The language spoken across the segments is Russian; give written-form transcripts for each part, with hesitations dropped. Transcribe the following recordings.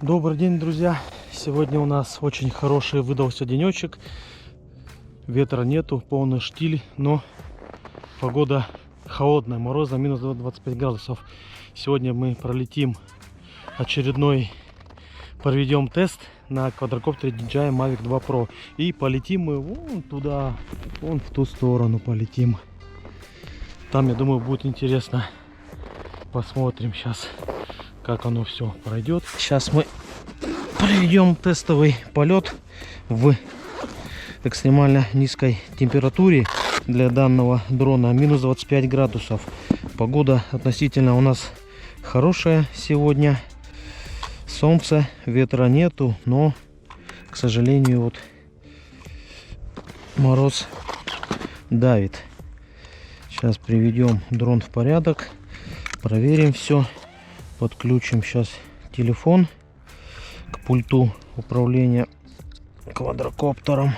Добрый день, друзья! Сегодня у нас очень хороший выдался денечек. Ветра нету, полный штиль, но погода холодная, морозно, минус 25 градусов. Сегодня мы пролетим очередной, проведем тест на квадрокоптере DJI Mavic 2 Pro. И полетим мы вон туда, вон в ту сторону полетим. Там, я думаю, будет интересно. Посмотрим сейчас, как оно все пройдет. Сейчас мы проведем тестовый полет в экстремально низкой температуре для данного дрона, минус 25 градусов. Погода относительно у нас хорошая сегодня. Солнце, ветра нету, но, к сожалению, вот мороз давит. Сейчас приведем дрон в порядок, проверим все, подключим сейчас телефон к пульту управления квадрокоптером.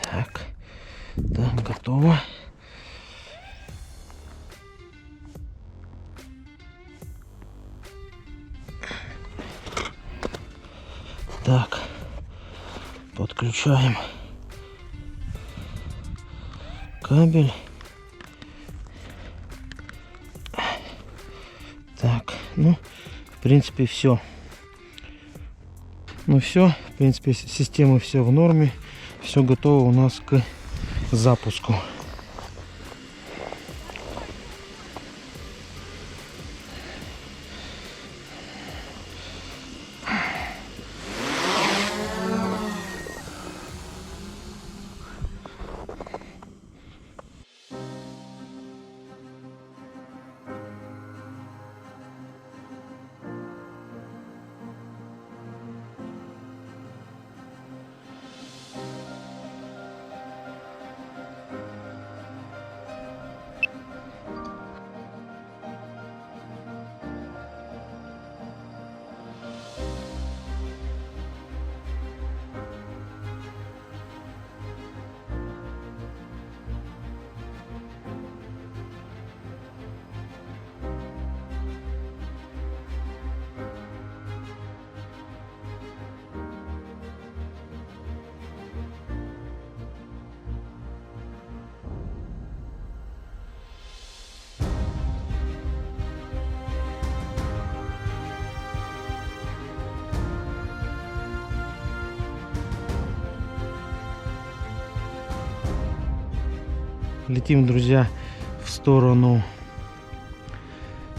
Так, готово. Так, подключаем кабель. Так, ну, в принципе, все. Ну все, в принципе, системы все в норме. Все готово у нас к запуску. Летим, друзья, в сторону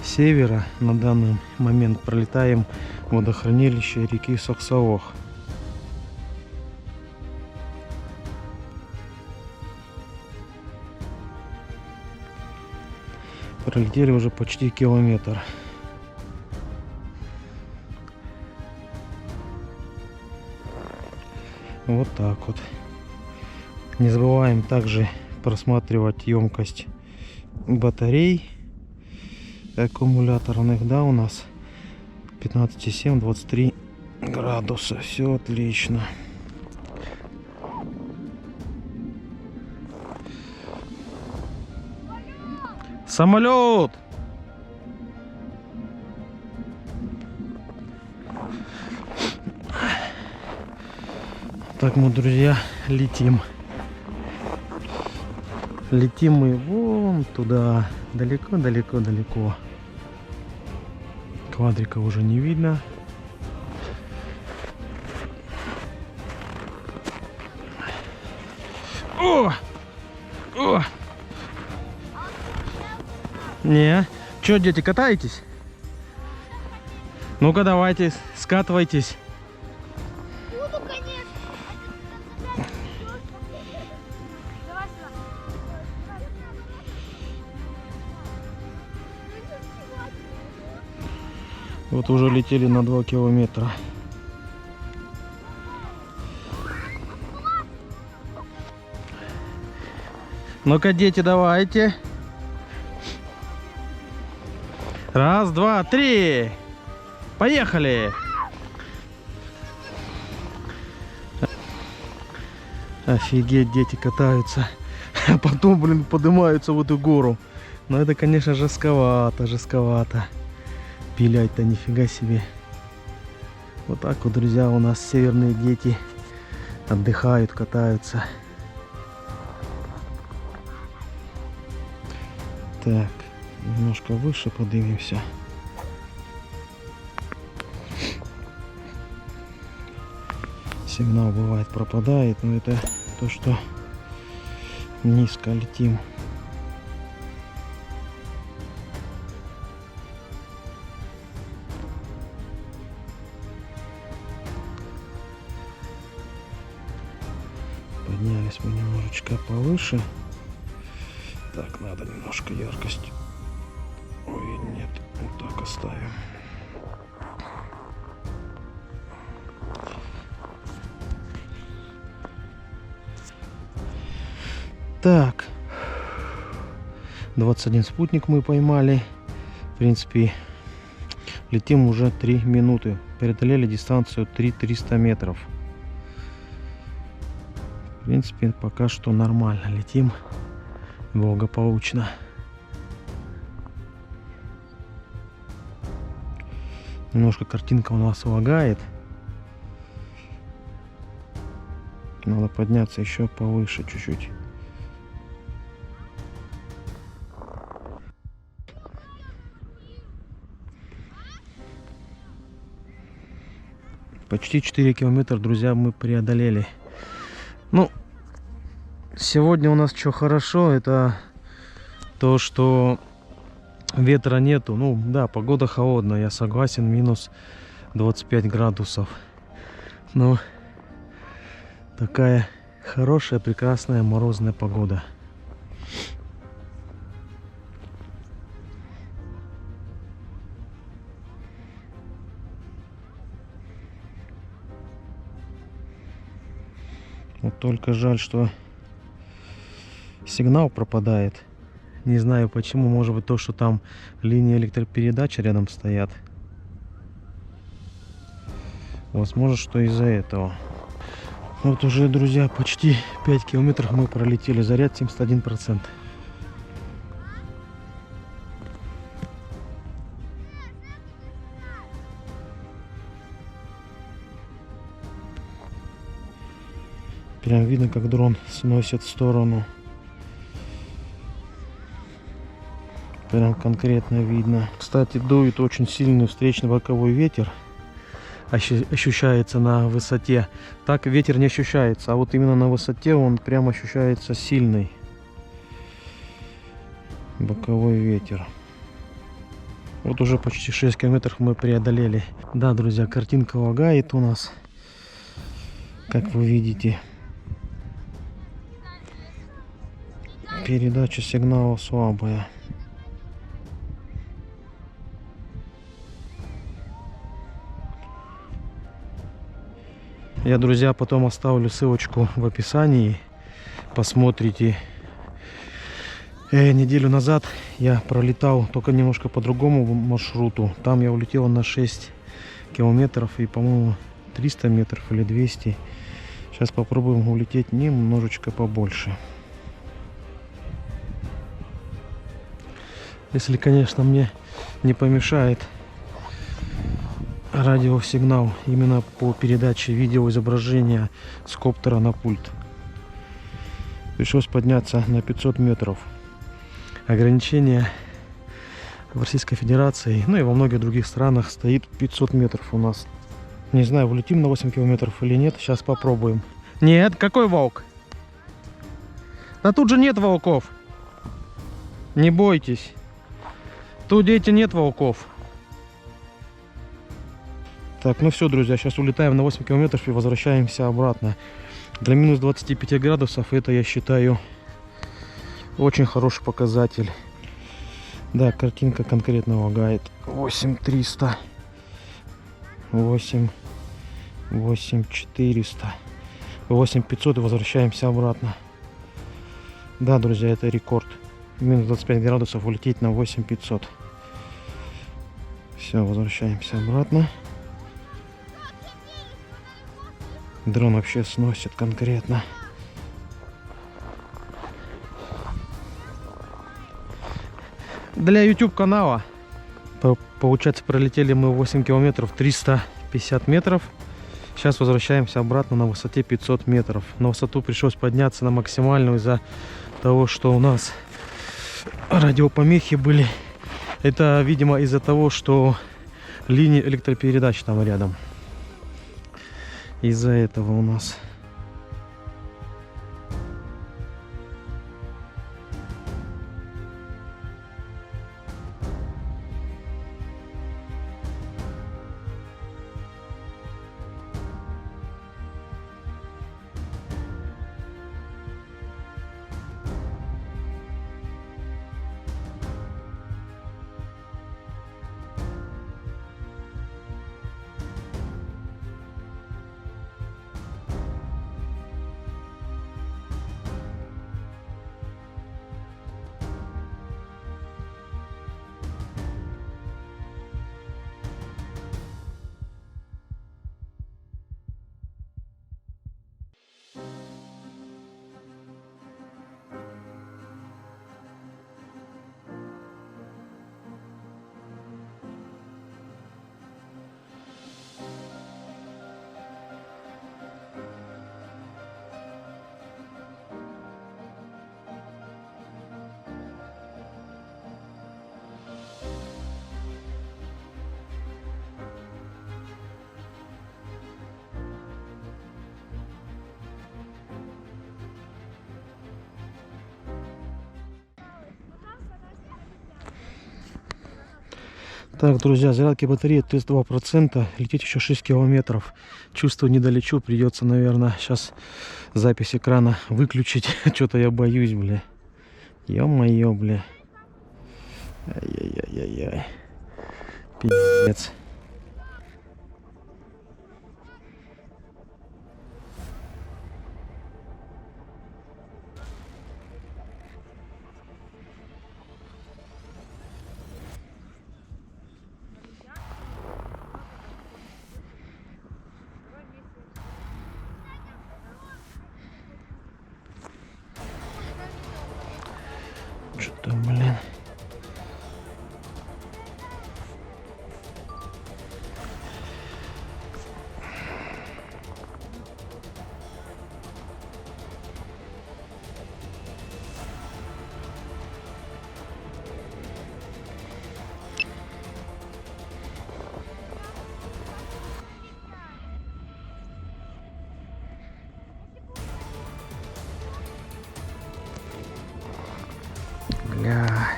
севера. На данный момент пролетаем водохранилище реки Саксаох. Пролетели уже почти километр. Вот так вот. Не забываем также просматривать емкость батарей аккумуляторных. Да, у нас 15,7, 23 градуса. Все отлично. Самолет! Так мы, друзья, летим. Летим мы вон туда, далеко. Квадрика уже не видно. О! Не. Че, дети, катаетесь? Ну-ка, давайте, скатывайтесь. Буду, конечно. Вот уже летели на 2 километра. Ну-ка, дети, давайте. Раз, два, три. Поехали. Офигеть, дети катаются. А потом, блин, поднимаются в эту гору. Но это, конечно, жестковато, жестковато. Пилять-то нифига себе. Вот так вот, друзья, у нас северные дети отдыхают, катаются. Так, немножко выше поднимемся. Сигнал бывает пропадает, но это то, что низко летим. Поднялись мы немножечко повыше. Так, надо немножко яркость. Ой, нет, вот так оставим. Так, 21 спутник мы поймали. В принципе, летим уже 3 минуты. Преодолели дистанцию 3300 метров. В принципе, пока что нормально летим. Благополучно. Немножко картинка у нас лагает. Надо подняться еще повыше чуть-чуть. Почти 4 километра, друзья, мы преодолели. Ну, сегодня у нас что хорошо, это то, что ветра нету. Ну, да, погода холодная, я согласен, минус 25 градусов. Но такая хорошая, прекрасная морозная погода. Вот только жаль, что сигнал пропадает. Не знаю почему, может быть то, что там линии электропередачи рядом стоят. Возможно, что из-за этого. Вот уже, друзья, почти 5 километров мы пролетели. Заряд 71%. Прям видно, как дрон сносит в сторону. Прям конкретно видно. Кстати, дует очень сильный встречный боковой ветер. Ощущается на высоте. Так ветер не ощущается, а вот именно на высоте он прям ощущается сильный. Боковой ветер. Вот уже почти 6 километров мы преодолели. Да, друзья, картинка лагает у нас, как вы видите. Передача сигнала слабая. Я, друзья, потом оставлю ссылочку в описании. Посмотрите. Неделю назад я пролетал только немножко по другому маршруту. Там я улетел на 6 километров и, по-моему, 300 метров или 200. Сейчас попробуем улететь немножечко побольше. Если, конечно, мне не помешает радиосигнал именно по передаче видеоизображения с коптера на пульт. Пришлось подняться на 500 метров. Ограничение в Российской Федерации, ну и во многих других странах стоит 500 метров у нас. Не знаю, улетим на 8 километров или нет. Сейчас попробуем. Нет, какой волк? Да тут же нет волков. Не бойтесь. Тут, дети, нет волков. Так, ну все, друзья, сейчас улетаем на 8 километров и возвращаемся обратно. Для минус 25 градусов это, я считаю, очень хороший показатель. Да, картинка конкретно лагает. 8300. 8400. 8500 и возвращаемся обратно. Да, друзья, это рекорд. Минус 25 градусов улететь на 8500. Все, возвращаемся обратно. Дрон вообще сносит конкретно. Для YouTube канала. Получается, пролетели мы 8 километров 350 метров. Сейчас возвращаемся обратно на высоте 500 метров. На высоту пришлось подняться на максимальную из-за того, что у нас радиопомехи были. Это, видимо, из-за того, что линии электропередач там рядом. Из-за этого у нас. Так, друзья, зарядки батареи 32%, лететь еще 6 километров. Чувствую, не долечу, придется, наверное, сейчас запись экрана выключить. Что-то я боюсь, бля. Ё-моё, бля. Ай-яй-яй-яй-яй. Пиздец. Что-то, блин. Бля,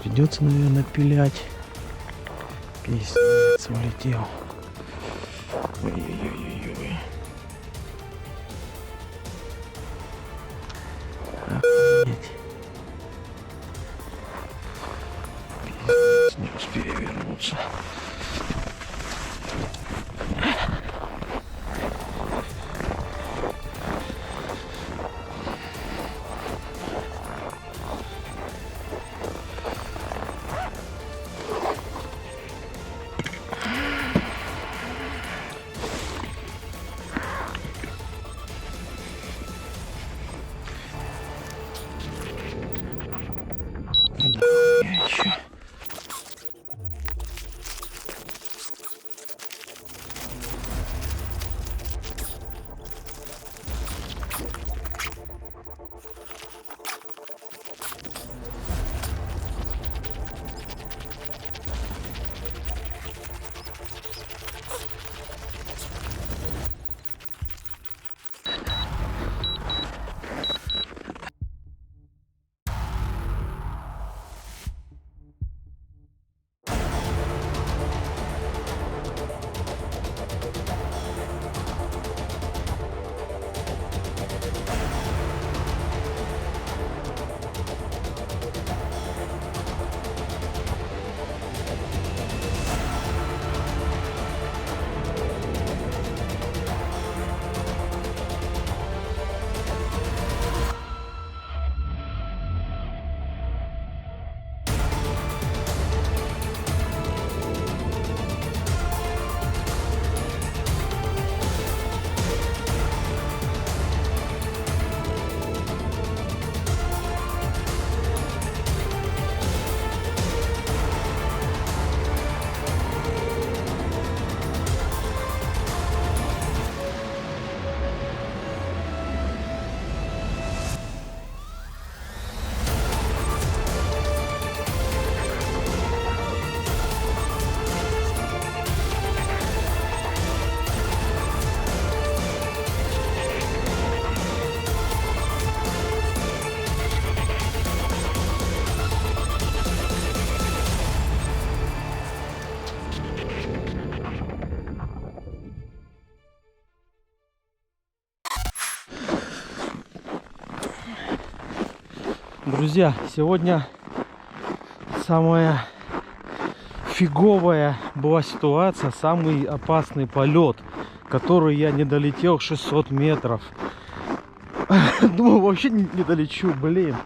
придется, наверное, пилять. Пиздец, улетел. Ой-ой-ой-ой. Охуеть. Пиздец, не успею вернуться. Друзья, сегодня самая фиговая была ситуация, самый опасный полет, который я не долетел 600 метров. Думал, вообще не долечу, блин.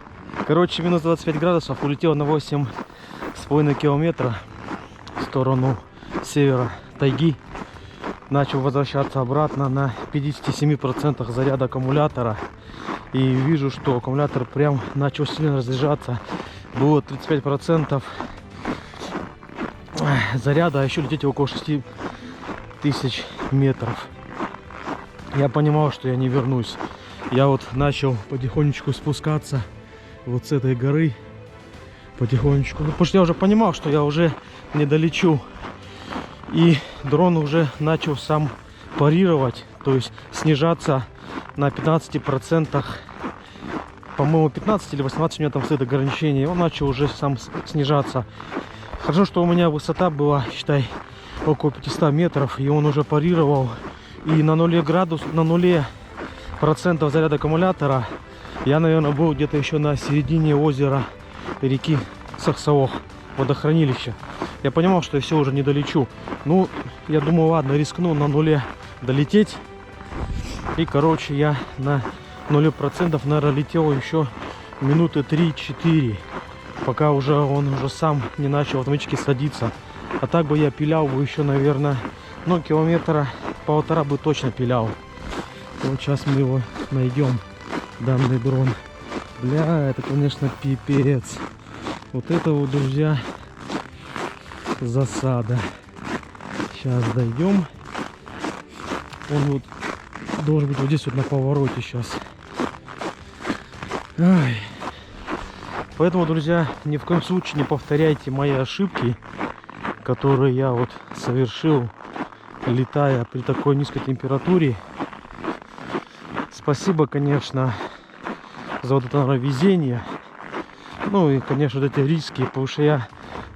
Короче, минус 25 градусов, улетел на 8,5 километра в сторону севера тайги. Начал возвращаться обратно на 57% заряда аккумулятора. И вижу, что аккумулятор прям начал сильно разряжаться. Было 35% заряда, а еще лететь около 6000 метров. Я понимал, что я не вернусь. Я вот начал потихонечку спускаться вот с этой горы. Потихонечку. Ну, потому что я уже понимал, что я уже не долечу. И дрон уже начал сам парировать, то есть снижаться на 15%, по-моему 15 или 18 у меня там стоит ограничение, он начал уже сам снижаться. Хорошо, что у меня высота была, считай, около 500 метров, и он уже парировал, и на 0 процентов заряда аккумулятора я, наверное, был где-то еще на середине озера реки Саксаох, водохранилища. Я понимал, что я все уже не долечу. Ну, я думаю, ладно, рискну на 0 долететь. И, короче, я на 0%, наверное, летел еще минуты 3-4. Пока уже он уже сам не начал автоматически садиться. А так бы я пилял бы еще, наверное, ну, километра полтора бы точно пилял. Вот сейчас мы его найдем, данный дрон. Бля, это, конечно, пипец. Вот это вот, друзья, засада. Сейчас дойдем. Он вот должен быть вот здесь вот на повороте сейчас. Ай. Поэтому, друзья, ни в коем случае не повторяйте мои ошибки, которые я вот совершил, летая при такой низкой температуре. Спасибо, конечно, за вот это, наверное, везение. Ну и, конечно, вот эти риски, потому что я,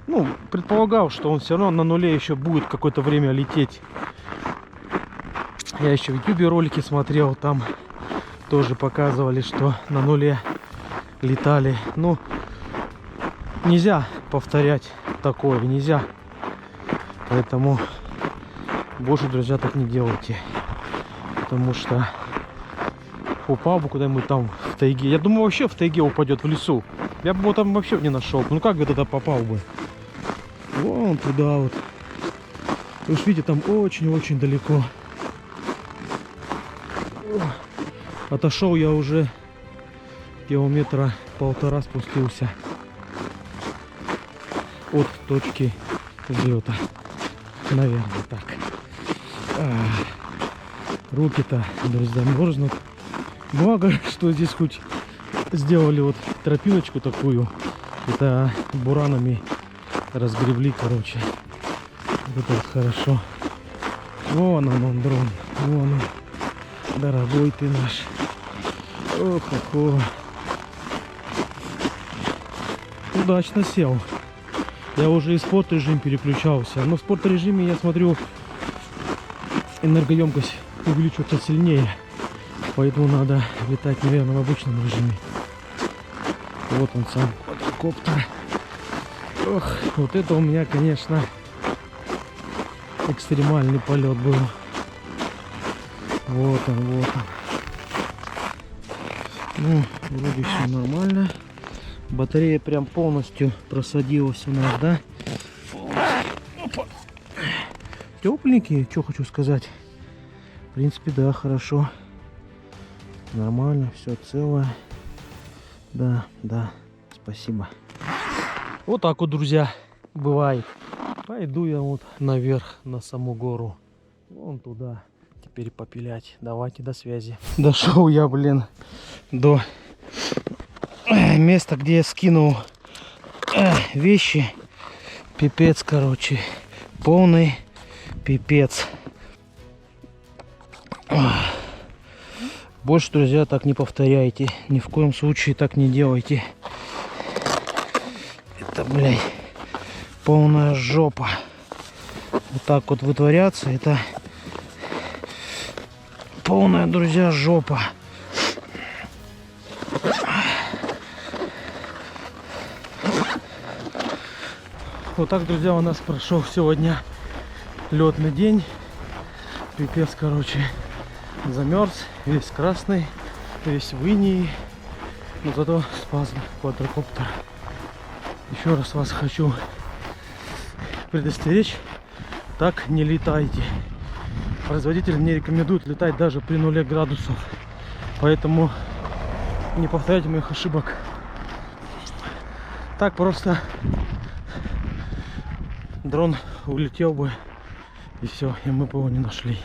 ну, предполагал, что он все равно на 0 еще будет какое-то время лететь. Я еще в YouTube ролики смотрел, там тоже показывали, что на 0 летали. Ну, нельзя повторять такое, нельзя. Поэтому больше, друзья, так не делайте. Потому что упал бы куда-нибудь там в тайге. Я думаю, вообще в тайге упадет, в лесу. Я бы его там вообще не нашел. Ну как бы тогда попал бы? Вон туда вот. Вы же видите, там очень-очень далеко. Отошел я уже километра полтора, спустился от точки взлета. Наверное, так. Руки-то, друзья, мерзнут. Благо, что здесь хоть сделали вот тропиночку такую. Это буранами разгребли, короче. Вот это вот хорошо. Вон он, дрон. Вон он. Дорогой ты наш. Ох-охо. Удачно сел. Я уже и спорт-режим переключался. Но в спорт-режиме, я смотрю, энергоемкость увеличивается сильнее. Поэтому надо летать, наверное, в обычном режиме. Вот он сам квадрокоптер. Ох, вот это у меня, конечно, экстремальный полет был. Вот он, вот он. Ну, вроде все нормально. Батарея прям полностью просадилась у нас, да? Опа. Тепленькие, что хочу сказать. В принципе, да, хорошо. Нормально, все целое. Да, да, спасибо. Вот так вот, друзья, бывает. Пойду я вот наверх, на саму гору. Вон туда. Теперь попилять. Давайте, до связи. Дошел я, блин, до места, где я скинул вещи. Пипец, короче. Полный пипец. Больше, друзья, так не повторяйте. Ни в коем случае так не делайте. Это, блядь, полная жопа. Вот так вот вытворяться, это полная, друзья, жопа. Вот так, друзья, у нас прошел сегодня летный день. Пипец, короче, замерз, весь красный, весь в инии. Но зато спас квадрокоптер. Еще раз вас хочу предостеречь, так не летайте. Производитель не рекомендует летать даже при 0 градусов. Поэтому не повторяйте моих ошибок. Так просто дрон улетел бы, и все, и мы бы его не нашли.